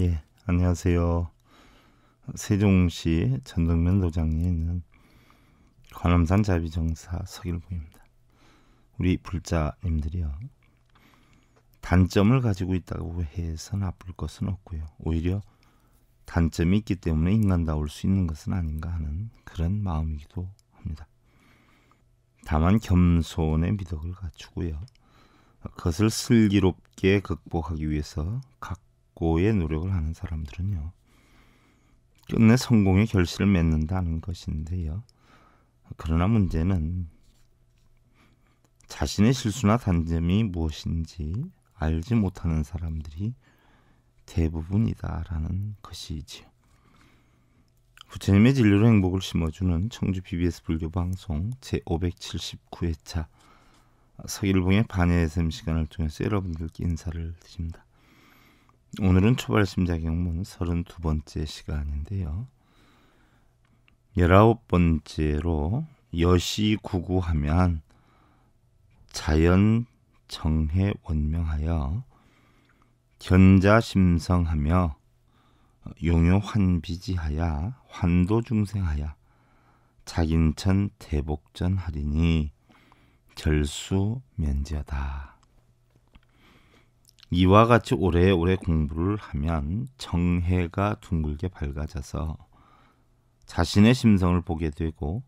예, 안녕하세요. 세종시 전덕면 도장에 있는 관음산 자비정사 서길봉입니다. 우리 불자님들이요, 단점을 가지고 있다고 해서 나쁠 것은 없고요. 오히려 단점이 있기 때문에 인간다울 수 있는 것은 아닌가 하는 그런 마음이기도 합니다. 다만 겸손의 미덕을 갖추고요, 그것을 슬기롭게 극복하기 위해서 각고의 노력을 하는 사람들은요, 끝내 성공의 결실을 맺는다는 것인데요. 그러나 문제는 자신의 실수나 단점이 무엇인지 알지 못하는 사람들이 대부분이다라는 것이지요. 부처님의 진리로 행복을 심어주는 청주 BBS 불교방송 제579회차 서길봉의 반야 SM 시간을 통해서 여러분들께 인사를 드립니다. 오늘은 초발심자경문 32번째 시간인데요. 19번째로 여시구구하면 자연 정해 원명하여 견자심성하며 용효환비지하여 환도중생하여 자긴천 대복전 하리니 절수면제하다. 이와 같이 오래오래 공부를 하면 정해가 둥글게 밝아져서 자신의 심성을 보게 되고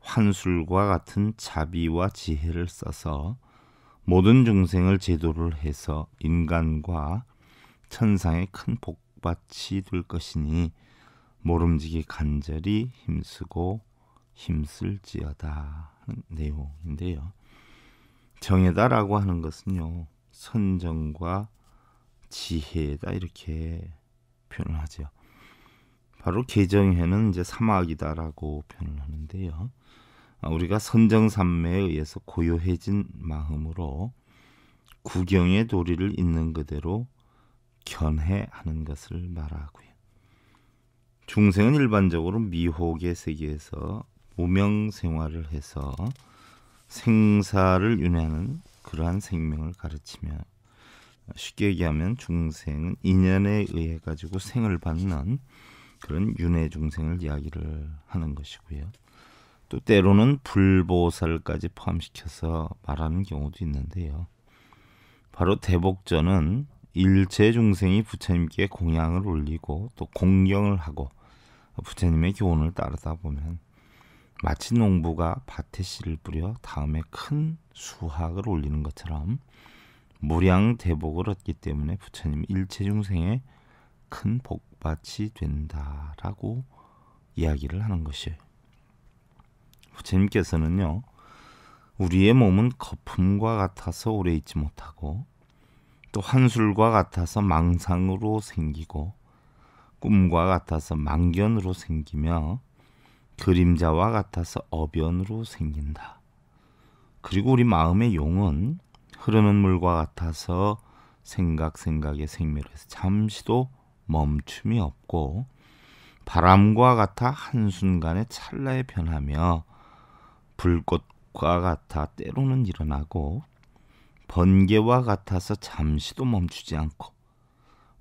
환술과 같은 자비와 지혜를 써서 모든 중생을 제도를 해서 인간과 천상의 큰 복밭이 될 것이니 모름지기 간절히 힘쓰고 힘쓸지어다 하는 내용인데요. 정해다라고 하는 것은요, 선정과 지혜다 이렇게 표현을 하죠. 바로 개정해는 이제 사막이다라고 표현을 하는데요. 우리가 선정삼매에 의해서 고요해진 마음으로 구경의 도리를 있는 그대로 견해하는 것을 말하고요. 중생은 일반적으로 미혹의 세계에서 무명 생활을 해서 생사를 윤회하는 그러한 생명을 가르치며, 쉽게 얘기하면 중생은 인연에 의해 가지고 생을 받는 그런 윤회 중생을 이야기를 하는 것이고요. 또 때로는 불보살까지 포함시켜서 말하는 경우도 있는데요. 바로 대복전은 일체 중생이 부처님께 공양을 올리고 또 공경을 하고 부처님의 교훈을 따르다 보면 마치 농부가 밭에 씨를 뿌려 다음에 큰 수확을 올리는 것처럼 무량 대복을 얻기 때문에 부처님 일체 중생의 큰 복밭이 된다라고 이야기를 하는 것이에요. 부처님께서는요, 우리의 몸은 거품과 같아서 오래 있지 못하고 또 환술과 같아서 망상으로 생기고 꿈과 같아서 망견으로 생기며 그림자와 같아서 어변으로 생긴다. 그리고 우리 마음의 용은 흐르는 물과 같아서 생각의 생멸에서 잠시도 멈춤이 없고 바람과 같아 한순간에 찰나에 변하며 불꽃과 같아 때로는 일어나고 번개와 같아서 잠시도 멈추지 않고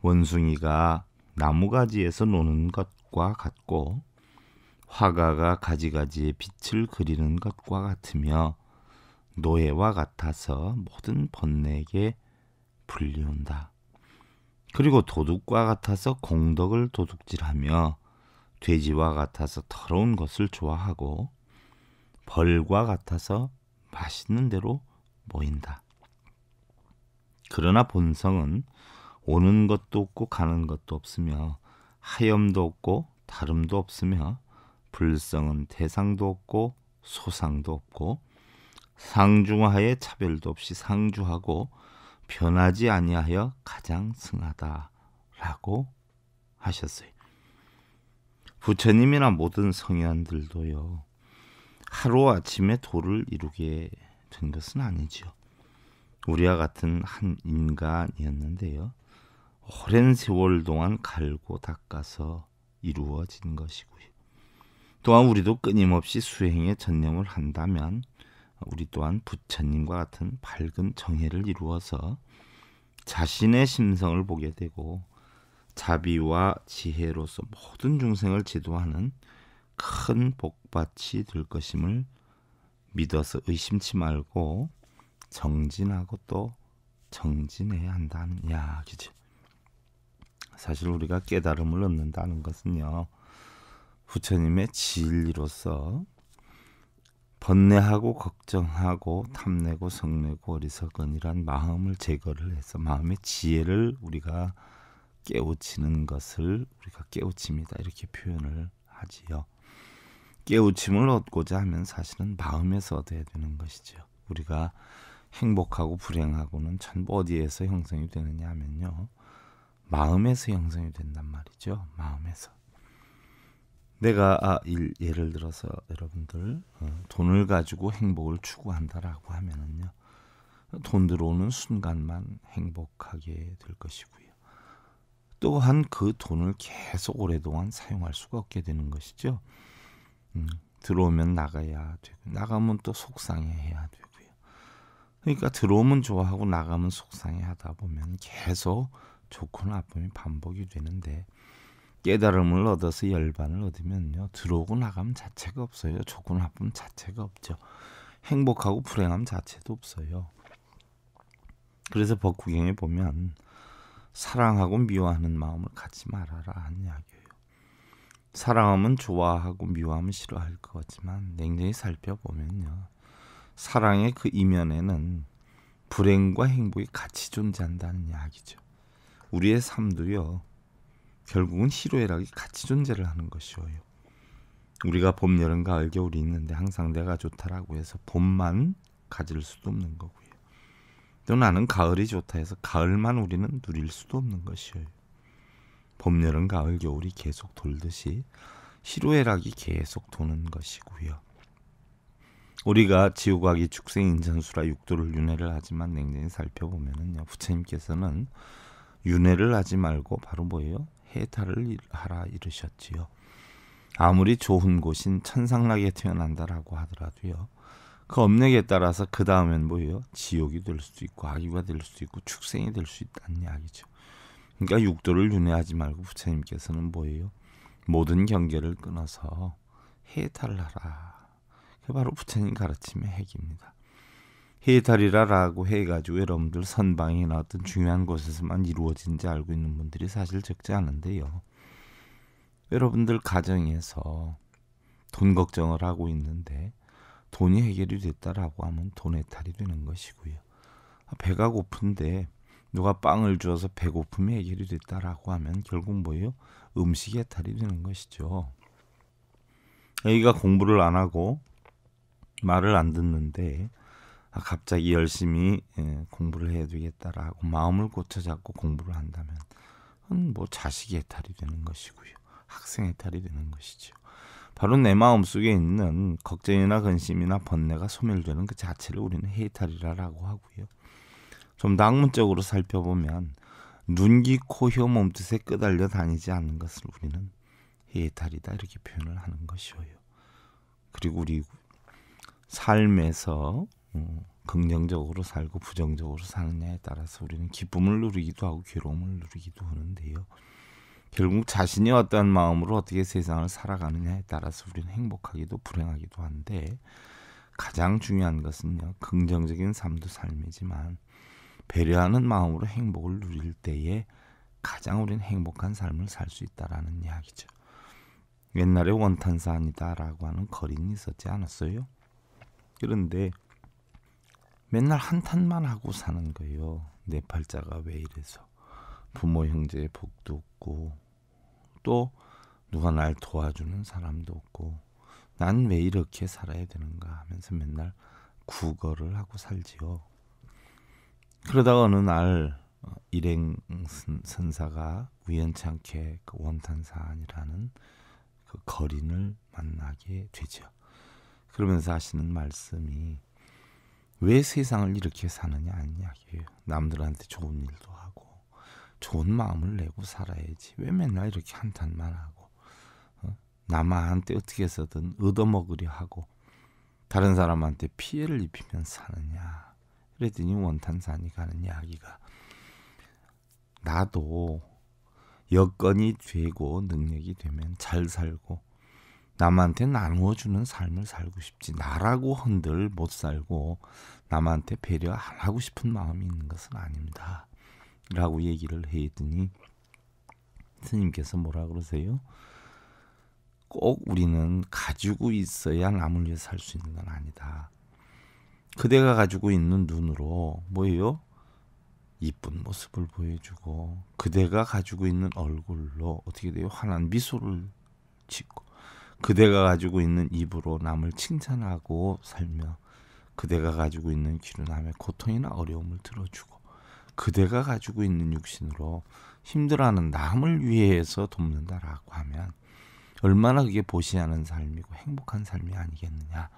원숭이가 나무가지에서 노는 것과 같고 화가가 가지가지에 빛을 그리는 것과 같으며 노예와 같아서 모든 번뇌에게 불리운다. 그리고 도둑과 같아서 공덕을 도둑질하며 돼지와 같아서 더러운 것을 좋아하고 벌과 같아서 맛있는 대로 모인다. 그러나 본성은 오는 것도 없고 가는 것도 없으며 하염도 없고 다름도 없으며 불성은 대상도 없고 소상도 없고 상중하에 차별도 없이 상주하고 변하지 아니하여 가장 승하다라고 하셨어요. 부처님이나 모든 성현들도요, 하루아침에 도를 이루게 된 것은 아니죠. 우리와 같은 한 인간이었는데요, 오랜 세월 동안 갈고 닦아서 이루어진 것이고요. 또한 우리도 끊임없이 수행에 전념을 한다면 우리 또한 부처님과 같은 밝은 정해를 이루어서 자신의 심성을 보게 되고 자비와 지혜로서 모든 중생을 지도하는 큰 복밭이 될 것임을 믿어서 의심치 말고 정진하고 또 정진해야 한다는 이야기죠. 사실 우리가 깨달음을 얻는다는 것은요, 부처님의 진리로서 번뇌하고 걱정하고 탐내고 성내고 어리석은 이란 마음을 제거를 해서 마음의 지혜를 우리가 깨우치는 것을 우리가 깨우칩니다. 이렇게 표현을 하지요. 깨우침을 얻고자 하면 사실은 마음에서 얻어야 되는 것이죠. 우리가 행복하고 불행하고는 전부 어디에서 형성이 되느냐 하면요, 마음에서 형성이 된단 말이죠. 마음에서. 내가 예를 들어서 여러분들 돈을 가지고 행복을 추구한다라고 하면은요, 돈 들어오는 순간만 행복하게 될 것이고요. 또한 그 돈을 계속 오랫동안 사용할 수가 없게 되는 것이죠. 들어오면 나가야 되고 나가면 또 속상해해야 되고요. 그러니까 들어오면 좋아하고 나가면 속상해하다 보면 계속 좋고 나쁨이 반복이 되는데, 깨달음을 얻어서 열반을 얻으면요, 들어오고 나가면 자체가 없어요. 좋고 나쁨 자체가 없죠. 행복하고 불행함 자체도 없어요. 그래서 법구경에 보면 사랑하고 미워하는 마음을 갖지 말아라 하는 이야기예요. 사랑하면 좋아하고 미워하면 싫어할 것 같지만 냉정히 살펴보면요, 사랑의 그 이면에는 불행과 행복이 같이 존재한다는 이야기죠. 우리의 삶도요, 결국은 희로애락이 같이 존재를 하는 것이어요. 우리가 봄, 여름, 가을, 겨울이 있는데 항상 내가 좋다라고 해서 봄만 가질 수도 없는 거고요. 또 나는 가을이 좋다 해서 가을만 우리는 누릴 수도 없는 것이에요. 봄, 여름, 가을, 겨울이 계속 돌듯이 희로애락이 계속 도는 것이고요. 우리가 지옥악이 축생 인천수라 육도를 윤회를 하지만 냉정히 살펴보면은요, 부처님께서는 윤회를 하지 말고 바로 뭐예요? 해탈을 하라 이르셨지요. 아무리 좋은 곳인 천상락에 태어난다라고 하더라도요, 그 업력에 따라서 그 다음엔 뭐예요? 지옥이 될 수도 있고 악귀가 될 수도 있고 축생이 될 수 있다는 이야기죠. 그러니까 육도를 윤회하지 말고 부처님께서는 뭐예요? 모든 경계를 끊어서 해탈을 하라. 그게 바로 부처님 가르침의 핵입니다. 해탈이라고 해가지고 여러분들 선방이나 어떤 중요한 곳에서만 이루어진지 알고 있는 분들이 사실 적지 않은데요. 여러분들 가정에서 돈 걱정을 하고 있는데 돈이 해결이 됐다라고 하면 돈 해탈이 되는 것이고요. 배가 고픈데 누가 빵을 주어서 배고픔이 해결이 됐다라고 하면 결국 뭐예요? 음식 해탈이 되는 것이죠. 애기가 공부를 안 하고 말을 안 듣는데 갑자기 열심히 공부를 해야 되겠다라고 마음을 고쳐잡고 공부를 한다면 뭐 자식이 해탈이 되는 것이고요. 학생 해탈이 되는 것이죠. 바로 내 마음속에 있는 걱정이나 근심이나 번뇌가 소멸되는 그 자체를 우리는 해탈이라고 하고요. 좀 더 학문적으로 살펴보면 눈, 귀, 코, 혀, 몸뜻에 끄달려 다니지 않는 것을 우리는 해탈이다 이렇게 표현을 하는 것이에요. 그리고 우리 삶에서 긍정적으로 살고 부정적으로 사느냐에 따라서 우리는 기쁨을 누리기도 하고 괴로움을 누리기도 하는데요. 결국 자신이 어떠한 마음으로 어떻게 세상을 살아가느냐에 따라서 우리는 행복하기도 불행하기도 한데, 가장 중요한 것은요, 긍정적인 삶도 삶이지만 배려하는 마음으로 행복을 누릴 때에 가장 우리는 행복한 삶을 살 수 있다라는 이야기죠. 옛날에 원탄산이다라고 하는 거린이 있었지 않았어요? 그런데 맨날 한탄만 하고 사는 거예요. 내 팔자가 왜 이래서. 부모 형제의 복도 없고 또 누가 날 도와주는 사람도 없고 난 왜 이렇게 살아야 되는가 하면서 맨날 구걸을 하고 살지요. 그러다가 어느 날 일행선사가 우연치 않게 그 원탄산이라는 그 거린을 만나게 되죠. 그러면서 하시는 말씀이 왜 세상을 이렇게 사느냐 하는 이야기예요. 남들한테 좋은 일도 하고 좋은 마음을 내고 살아야지. 왜 맨날 이렇게 한탄만 하고 남한테 어떻게 해서든 얻어먹으려 하고 다른 사람한테 피해를 입히면 사느냐. 그랬더니 원탄산이 가는 이야기가, 나도 여건이 되고 능력이 되면 잘 살고 남한테 나누어주는 삶을 살고 싶지, 나라고 흔들 못 살고 남한테 배려 안 하고 싶은 마음이 있는 것은 아닙니다 라고 얘기를 했더니 스님께서 뭐라 그러세요? 꼭 우리는 가지고 있어야 남을 위해 살 수 있는 건 아니다. 그대가 가지고 있는 눈으로 뭐예요? 이쁜 모습을 보여주고, 그대가 가지고 있는 얼굴로 어떻게 돼요? 환한 미소를 짓고, 그대가 가지고 있는 입으로 남을 칭찬하고 살며, 그대가 가지고 있는 귀로 남의 고통이나 어려움을 들어주고, 그대가 가지고 있는 육신으로 힘들어하는 남을 위해서 돕는다라고 하면 얼마나 그게 보시하는 삶이고 행복한 삶이 아니겠느냐.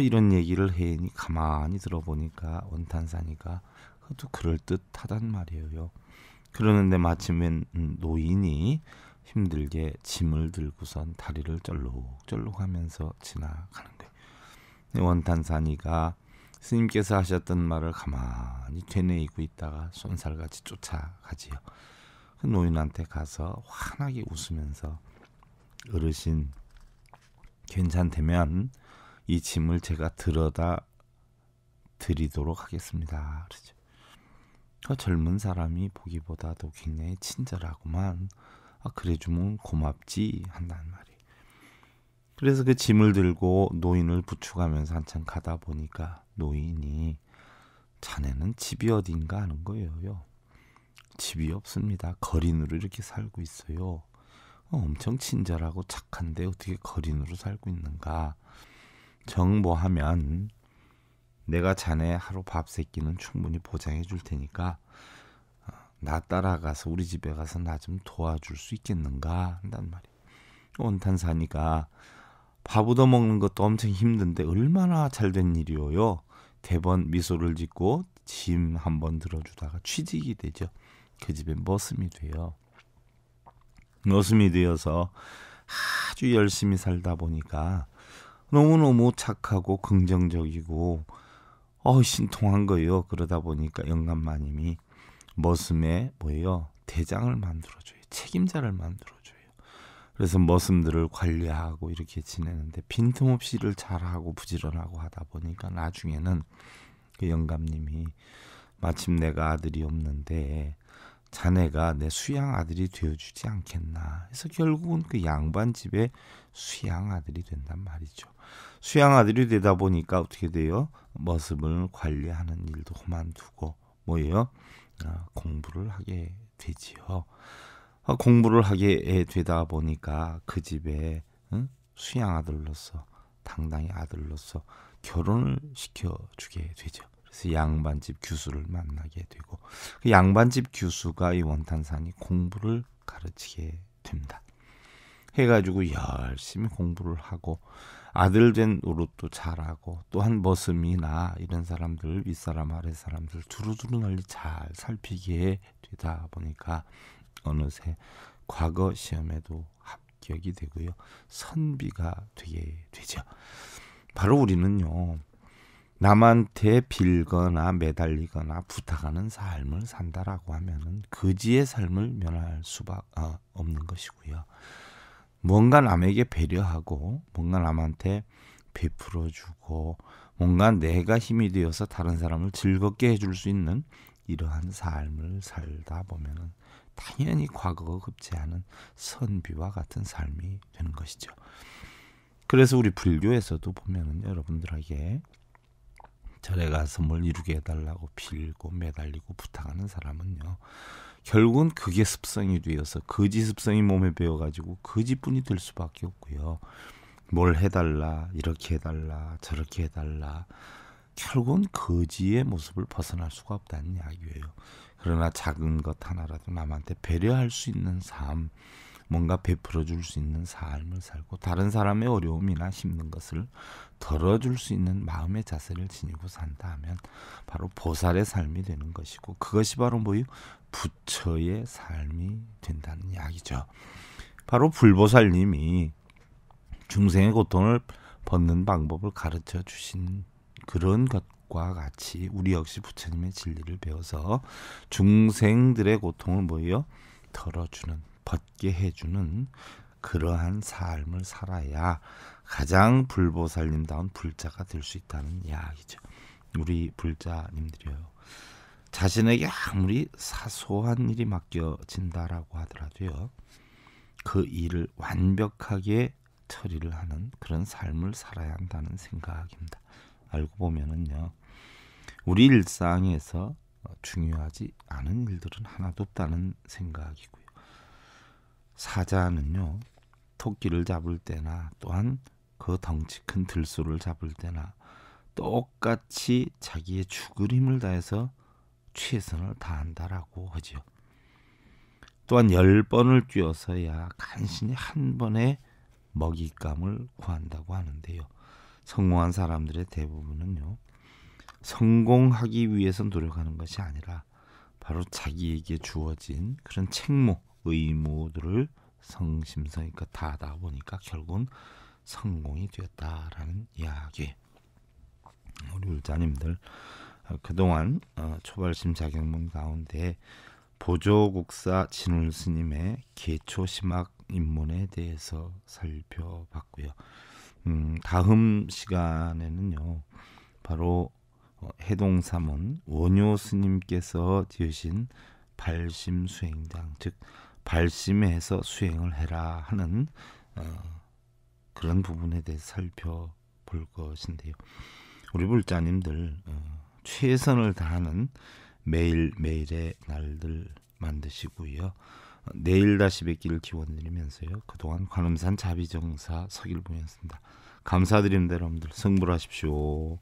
이런 얘기를 해니 가만히 들어보니까 원탄산이가 그것도 그럴듯하단 말이에요. 그러는데 마침 웬 노인이 힘들게 짐을 들고선 다리를 쩔룩쩔룩하면서 지나가는 거예요. 원탄산이가 스님께서 하셨던 말을 가만히 되뇌이고 있다가 쏜살같이 쫓아가지요. 그 노인한테 가서 환하게 웃으면서 어르신 괜찮다면 이 짐을 제가 들어다 드리도록 하겠습니다. 그러죠. 그 젊은 사람이 보기보다도 굉장히 친절하구만. 그래주면 고맙지 한단 말이에요. 그래서 그 짐을 들고 노인을 부축하면서 한참 가다 보니까 노인이 자네는 집이 어딘가 하는 거예요. 집이 없습니다. 거린으로 이렇게 살고 있어요. 엄청 친절하고 착한데 어떻게 거린으로 살고 있는가. 정보하면 내가 자네 하루 밥 세끼는 충분히 보장해 줄 테니까 나 따라가서 우리 집에 가서 나 좀 도와줄 수 있겠는가 한단 말이에요. 원탄산이가 밥 얻어먹는 것도 엄청 힘든데 얼마나 잘된 일이에요. 대번 미소를 짓고 짐 한번 들어주다가 취직이 되죠. 그 집에 머슴이 돼요. 머슴이 되어서 아주 열심히 살다 보니까 너무너무 착하고 긍정적이고 신통한 거예요. 그러다 보니까 영감마님이 머슴의 뭐예요? 대장을 만들어줘요. 책임자를 만들어줘요. 그래서 머슴들을 관리하고 이렇게 지내는데 빈틈없이 일을 잘하고 부지런하고 하다 보니까 나중에는 그 영감님이 마침 내가 아들이 없는데 자네가 내 수양 아들이 되어주지 않겠나 해서 결국은 그 양반 집에 수양 아들이 된단 말이죠. 수양 아들이 되다 보니까 어떻게 돼요? 머슴을 관리하는 일도 그만두고 뭐예요? 공부를 하게 되지요. 공부를 하게 되다 보니까 그 집에 수양 아들로서 당당히 아들로서 결혼을 시켜주게 되죠. 그래서 양반집 규수를 만나게 되고 그 양반집 규수가 이 원탄산이 공부를 가르치게 됩니다. 해가지고 열심히 공부를 하고 아들 된 노릇도 잘하고 또한 머슴이나 이런 사람들 윗사람 아랫사람들 두루두루 널리 잘 살피게 되다 보니까 어느새 과거 시험에도 합격이 되고요. 선비가 되게 되죠. 바로 우리는요. 남한테 빌거나 매달리거나 부탁하는 삶을 산다라고 하면은 거지의 삶을 면할 수밖에 없는 것이고요. 뭔가 남에게 배려하고 뭔가 남한테 베풀어주고 뭔가 내가 힘이 되어서 다른 사람을 즐겁게 해줄 수 있는 이러한 삶을 살다 보면은 당연히 과거가 급지 않은 선비와 같은 삶이 되는 것이죠. 그래서 우리 불교에서도 보면은 여러분들에게 절에 가서 뭘 이루게 해달라고 빌고 매달리고 부탁하는 사람은요. 결국은 그게 습성이 되어서 거지 습성이 몸에 배어가지고 거지뿐이 될 수밖에 없고요. 뭘 해달라, 이렇게 해달라, 저렇게 해달라. 결국은 거지의 모습을 벗어날 수가 없다는 이야기예요. 그러나 작은 것 하나라도 남한테 배려할 수 있는 삶, 뭔가 베풀어 줄 수 있는 삶을 살고 다른 사람의 어려움이나 힘든 것을 덜어줄 수 있는 마음의 자세를 지니고 산다 하면 바로 보살의 삶이 되는 것이고 그것이 바로 뭐예요? 부처의 삶이 된다는 이야기죠. 바로 불보살님이 중생의 고통을 벗는 방법을 가르쳐 주신 그런 것과 같이 우리 역시 부처님의 진리를 배워서 중생들의 고통을 뭐예요? 털어주는, 벗게 해주는 그러한 삶을 살아야 가장 불보살님다운 불자가 될 수 있다는 이야기죠. 우리 불자님들이요, 자신에게 아무리 사소한 일이 맡겨진다라고 하더라도요, 그 일을 완벽하게 처리를 하는 그런 삶을 살아야 한다는 생각입니다. 알고 보면은요, 우리 일상에서 중요하지 않은 일들은 하나도 없다는 생각이고요. 사자는요, 토끼를 잡을 때나 또한 그 덩치 큰 들소를 잡을 때나 똑같이 자기의 죽을 힘을 다해서 최선을 다한다라고 하지요. 또한 10번을 뛰어서야 간신히 한 번의 먹잇감을 구한다고 하는데요. 성공한 사람들의 대부분은요, 성공하기 위해서 노력하는 것이 아니라 바로 자기에게 주어진 그런 책무, 의무들을 성심성의껏 그러니까 다하다 보니까 결국은 성공이 되었다라는 이야기. 우리 울자님들, 그동안 초발심 자경문 가운데 보조국사 진울스님의 개초심학 입문에 대해서 살펴봤고요. 다음 시간에는요, 바로 해동사문 원효 스님께서 지으신 발심수행장, 즉 발심해서 수행을 해라 하는 그런 부분에 대해서 살펴볼 것인데요. 우리 불자님들, 최선을 다하는 매일매일의 날들 만드시고요. 내일 다시 뵙기를 기원드리면서요, 그동안 관음산 자비정사 서길보였습니다. 감사드립니다. 여러분들 승불하십시오.